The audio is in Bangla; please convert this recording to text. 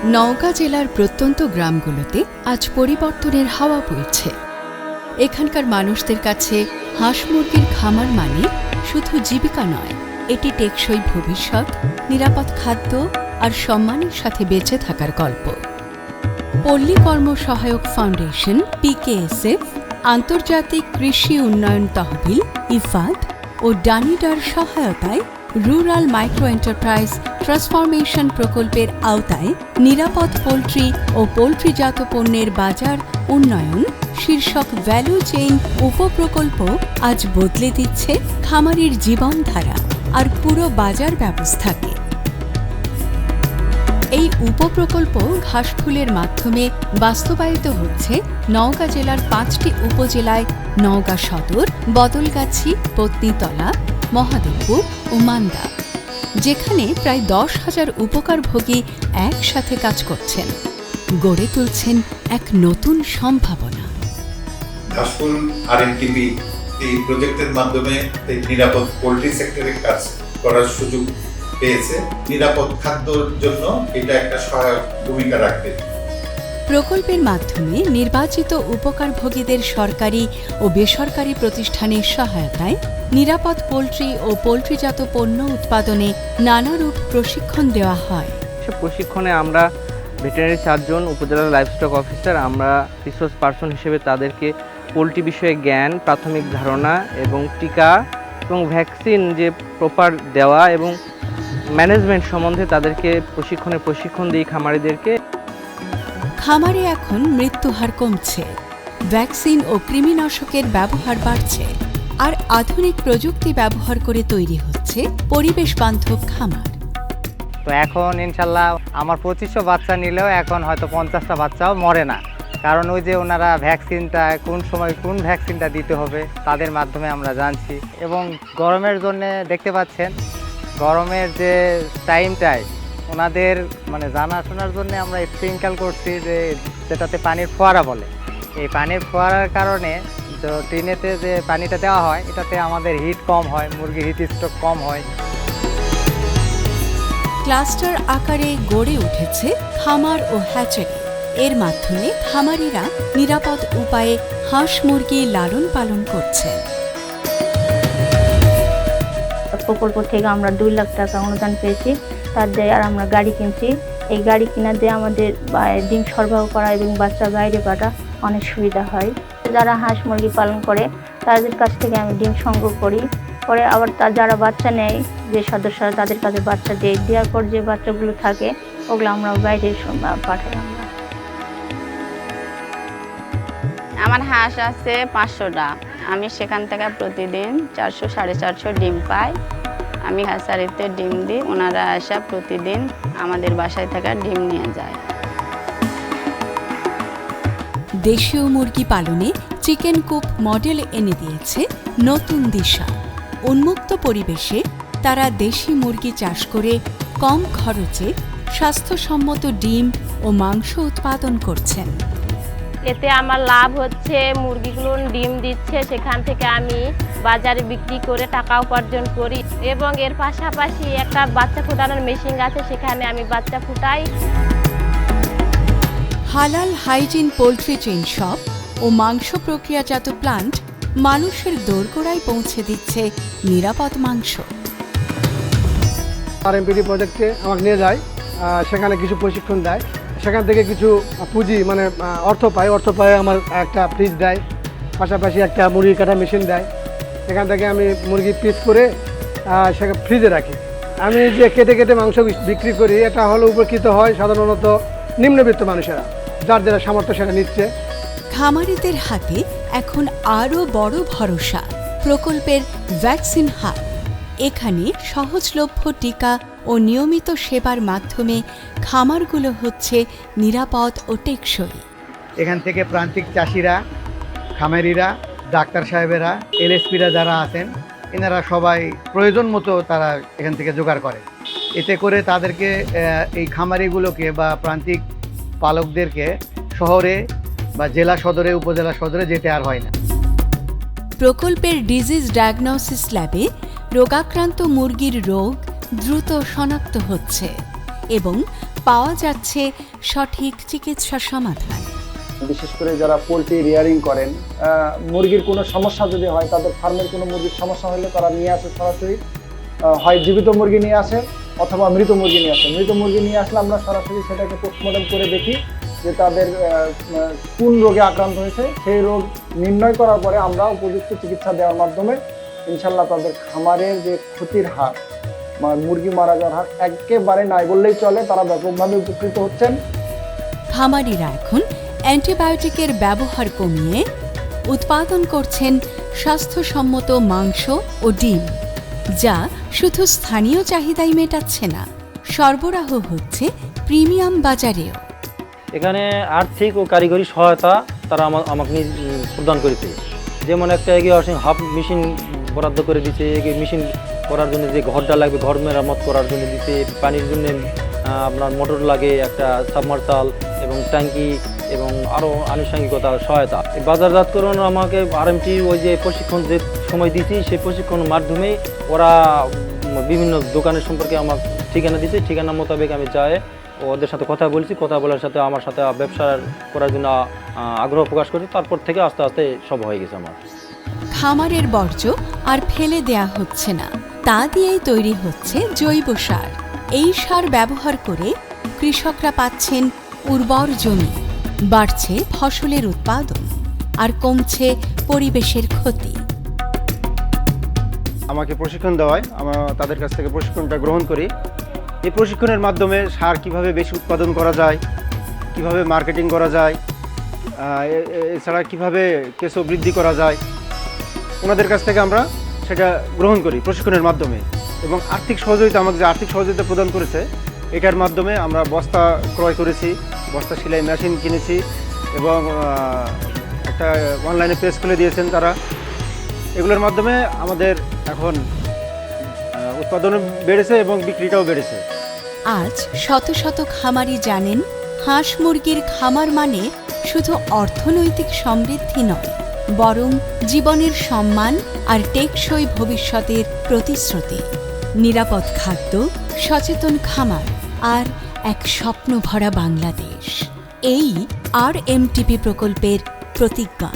নওগাঁ জেলার প্রত্যন্ত গ্রামগুলোতে আজ পরিবর্তনের হাওয়া বইছে। এখানকার মানুষদের কাছে হাঁস মুরগির খামার মানে শুধু জীবিকা নয়, এটি টেকসই ভবিষ্যৎ, নিরাপদ খাদ্য আর সম্মানের সাথে বেঁচে থাকার গল্প। পল্লী কর্ম সহায়ক ফাউন্ডেশন PKSF, আন্তর্জাতিক কৃষি উন্নয়ন তহবিল ইফাদ ও ডানিডার সহায়তায় রুরাল মাইক্রো এন্টারপ্রাইজ ট্রান্সফরমেশন প্রকল্পের আওতায় নিরাপদ পোল্ট্রি ও পোল্ট্রিজাত পণ্যের বাজার উন্নয়ন শীর্ষক ভ্যালু চেইন উপপ্রকল্প আজ বদলে দিচ্ছে খামারির জীবনধারা আর পুরো বাজার ব্যবস্থাকে। এই উপপ্রকল্প ঘাসফুলের মাধ্যমে বাস্তবায়িত হচ্ছে নওগাঁ জেলার 5টি উপজেলায় নওগাঁ সদর, বদলগাছি, পত্নীতলা, মহাদেবপুর ও মান্দা, যেখানে প্রায় 10,000 উপকারভোগী একসাথে কাজ করছেন, গড়ে তুলছেন এক নতুন সম্ভাবনা। ঘাসফুল RMTP এই প্রজেক্টের মাধ্যমে এই নিরাপদ পোল্ট্রি সেক্টরে কাজ করার সুযোগ পেয়েছে। নিরাপদ খাদ্যর জন্য এটা একটা সহায়ক ভূমিকা রাখবে। প্রকল্পের মাধ্যমে নির্বাচিত উপকারভোগীদের সরকারি ও বেসরকারি প্রতিষ্ঠানের সহায়তায় নিরাপদ পোল্ট্রি ও পোল্ট্রিজাত পণ্য উৎপাদনে নানারূপ প্রশিক্ষণ দেওয়া হয়। প্রশিক্ষণে আমরা ভেটেরিনারি সার্জন, উপজেলা লাইভস্টক অফিসার, আমরা রিসোর্স পার্সন হিসেবে তাদেরকে পোল্ট্রি বিষয়ে জ্ঞান, প্রাথমিক ধারণা এবং টিকা এবং ভ্যাকসিন যে প্রপার দেওয়া এবং ম্যানেজমেন্ট সম্বন্ধে তাদেরকে প্রশিক্ষণ দিই খামারিদেরকে। খামারে এখন মৃত্যুহার কমছে, ভ্যাকসিন ও কৃমিনাশকের ব্যবহার বাড়ছে, আর আধুনিক প্রযুক্তি ব্যবহার করে তৈরি হচ্ছে পরিবেশ বান্ধব খামার। তো এখন ইনশাল্লাহ আমার 2500 বাচ্চা নিলেও এখন হয়তো 50টা বাচ্চাও মরে না, কারণ ওই যে ওনারা ভ্যাকসিনটা কোন সময় কোন ভ্যাকসিনটা দিতে হবে তাদের মাধ্যমে আমরা জানছি। এবং গরমের জন্য দেখতে পাচ্ছেন গরমের যে টাইমটায় ওনাদের মানে জানাশোনার জন্য আমরা স্প্রিঙ্কল করছি, যেটাতে পানির ফোয়ারা বলে। এই পানির ফোয়ারার কারণে তো টিনেতে যে পানিটা দেওয়া হয় এটাতে আমাদের হিট কম হয়, মুরগির হিট স্ট্রোক কম হয়। ক্লাস্টার আকারে গড়ে উঠেছে খামার ও হ্যাচারি। এর মাধ্যমে খামারিরা নিরাপদ উপায়ে হাঁস মুরগি লালন পালন করছেন। প্রকল্প থেকে আমরা 2 লাখ টাকা অনুদান পেয়েছি, তার দিয়ে আর আমরা গাড়ি কিনছি। এই গাড়ি কিনা দিয়ে আমাদের ডিম সরবরাহ করা এবং বাচ্চা বাইরে পাঠা অনেক সুবিধা হয়। যারা হাঁস মুরগি পালন করে তাদের কাছ থেকে আমি ডিম সংগ্রহ করি, পরে আবার যারা বাচ্চা নেয় যে সদস্যরা তাদের কাছে বাচ্চা দেওয়ার পর যে বাচ্চাগুলো থাকে ওগুলো আমরা বাইরে পাঠাই। আমার হাঁস আছে 500টা। আমি সেখান থেকে প্রতিদিন 400-450 ডিম পাই। আমি হ্যাচারিতে ডিম দিই, ওনারা আসা প্রতিদিন আমাদের বাসায় থাকা ডিম নিয়ে যায়। দেশীয় মুরগি পালনে চিকেন কুপ মডেল এনে দিয়েছে নতুন দিশা। উন্মুক্ত পরিবেশে তারা দেশি মুরগি চাষ করে কম খরচে স্বাস্থ্যসম্মত ডিম ও মাংস উৎপাদন করছেন। এতে আমার লাভ হচ্ছে, মুরগিগুলো ডিম দিচ্ছে, সেখান থেকে আমি বাজারে বিক্রি করে টাকা উপার্জন করি এবং এর পাশাপাশি একটা বাচ্চা ফোটানোর মেশিন আছে, সেখানে আমি বাচ্চা ফুটাই। হালাল হাইজিন পোল্ট্রি চেইন শপ ও মাংস প্রক্রিয়াজাত প্লান্ট মানুষের দোরগোড়ায় পৌঁছে দিচ্ছে নিরাপদ মাংস। RMTP প্রজেক্টে আমাকে নিয়ে যায়, সেখানে কিছু প্রশিক্ষণ দেয়, সেখান থেকে কিছু পুঁজি মানে অর্থ পায় আমার একটা ফ্রিজ দেয়, পাশাপাশি একটা মুরগি কাটা মেশিন দেয়। সেখান থেকে আমি মুরগি পিস করে সেখানে ফ্রিজে রাখি। আমি যে কেটে মাংস বিক্রি করি, এটা হলো উপকৃত হয় সাধারণত নিম্নবিত্ত মানুষেরা, যার যারা সামর্থ্য সেটা নিচ্ছে। খামারিদের হাতে এখন আরও বড় ভরসা প্রকল্পের ভ্যাকসিন হাব। এখানে সহজলভ্য টিকা ও নিয়মিত সেবার মাধ্যমে খামারগুলো হচ্ছে নিরাপদ ও টেকসই। এখান থেকে প্রান্তিক চাষিরা, খামারিরা, ডাক্তার সাহেবেরা, LSPরা যারা আছেন এনারা সবাই প্রয়োজন মতো তারা এখান থেকে জোগাড় করে। এতে করে তাদেরকে এই খামারিগুলোকে বা প্রান্তিক পালকদেরকে শহরে বা জেলা সদরে, উপজেলা সদরে যেতে আর হয় না। প্রকল্পের ডিজিজ ডায়াগনোসিস ল্যাবে রোগাক্রান্ত মুরগির রোগ দ্রুত শনাক্ত হচ্ছে। এবং পাওয়া যাচ্ছে সঠিক চিকিৎসা সমাধান। বিশেষ করে যারা পোলট্রি রিয়ারিং করেন, মুরগির কোনো সমস্যা যদি হয়, তাদের ফার্মের কোনো মুরগির সমস্যা হলে তারা নিয়ে আসে সরাসরি, হয় জীবিত মুরগি নিয়ে আসে অথবা মৃত মুরগি নিয়ে আসে। মৃত মুরগি নিয়ে আসলে আমরা সরাসরি সেটাকে পোস্টমর্টম করে দেখি যে তাদের কোন রোগে আক্রান্ত হয়েছে। সেই রোগ নির্ণয় করার পরে আমরা উপযুক্ত চিকিৎসা দেওয়ার মাধ্যমে ইনশাল্লাহ তাদের খামারের যে ক্ষতির হার, মুরগি মারা যাওয়ার হার একেবারে নাই বললেই চলে। তারা ব্যাপকভাবে উপকৃত হচ্ছেন। খামারিরা এখন অ্যান্টিবায়োটিকের ব্যবহার কমিয়ে উৎপাদন করছেন স্বাস্থ্যসম্মত মাংস ও ডিম, যা শুধু স্থানীয় চাহিদাই মেটাচ্ছে না, সরবরাহ হচ্ছে প্রিমিয়াম বাজারেও। এখানে আর্থিক ও কারিগরি সহায়তা তারা আমাকে প্রদান করেছে। যেমন একটা এগিয়ে হাফ মেশিন বরাদ্দ করে দিচ্ছে, মেশিন করার জন্য যে ঘরটা লাগবে ঘর মেরামত করার জন্য দিচ্ছে, পানির জন্য আপনার মোটর লাগে, একটা সাবমার্সাল এবং ট্যাঙ্কি এবং আরও আনুষঙ্গিকতা সহায়তা। বাজারজাতকরণ আমাকে RMT ওই যে প্রশিক্ষণ যে সময় দিচ্ছি, সেই প্রশিক্ষণের মাধ্যমেই ওরা বিভিন্ন দোকানের সম্পর্কে আমার ঠিকানা দিচ্ছে। ঠিকানা মোতাবেক আমি যাই, ওদের সাথে কথা বলছি, কথা বলার সাথে আমার সাথে ব্যবসা করার জন্য আগ্রহ প্রকাশ করছি। তারপর থেকে আস্তে আস্তে সব হয়ে গেছে আমার। খামারের বর্জ্য আর ফেলে দেয়া হচ্ছে না, তা দিয়েই তৈরি হচ্ছে জৈব সার। এই সার ব্যবহার করে কৃষকরা পাচ্ছেন উর্বর জমি, বাড়ছে ফসলের উৎপাদন আর কমছে পরিবেশের ক্ষতি। আমাকে প্রশিক্ষণ দেওয়ায় আমরা তাদের কাছ থেকে প্রশিক্ষণটা গ্রহণ করি। এই প্রশিক্ষণের মাধ্যমে সার কিভাবে বেশি উৎপাদন করা যায়, কিভাবে মার্কেটিং করা যায়, এছাড়া কিভাবে কেঁচো বৃদ্ধি করা যায়, ওনাদের কাছ থেকে আমরা সেটা গ্রহণ করি প্রশিক্ষণের মাধ্যমে। এবং আর্থিক সহযোগিতা, আমাকে যে আর্থিক সহযোগিতা প্রদান করেছে, এটার মাধ্যমে আমরা বস্তা ক্রয় করেছি, বস্তা সেলাই মেশিন কিনেছি এবং একটা অনলাইনে পেজ খুলে দিয়েছেন তারা। এগুলোর মাধ্যমে আমাদের এখন উৎপাদনও বেড়েছে এবং বিক্রিটাও বেড়েছে। আজ শত শত খামারি জানেন, হাঁস মুরগির খামার মানে শুধু অর্থনৈতিক সমৃদ্ধি নয়, বরং জীবনের সম্মান আর টেকসই ভবিষ্যতের প্রতিশ্রুতি। নিরাপদ খাদ্য, সচেতন খামার আর এক স্বপ্ন ভরা বাংলাদেশ, এই RMTP প্রকল্পের প্রতিজ্ঞা।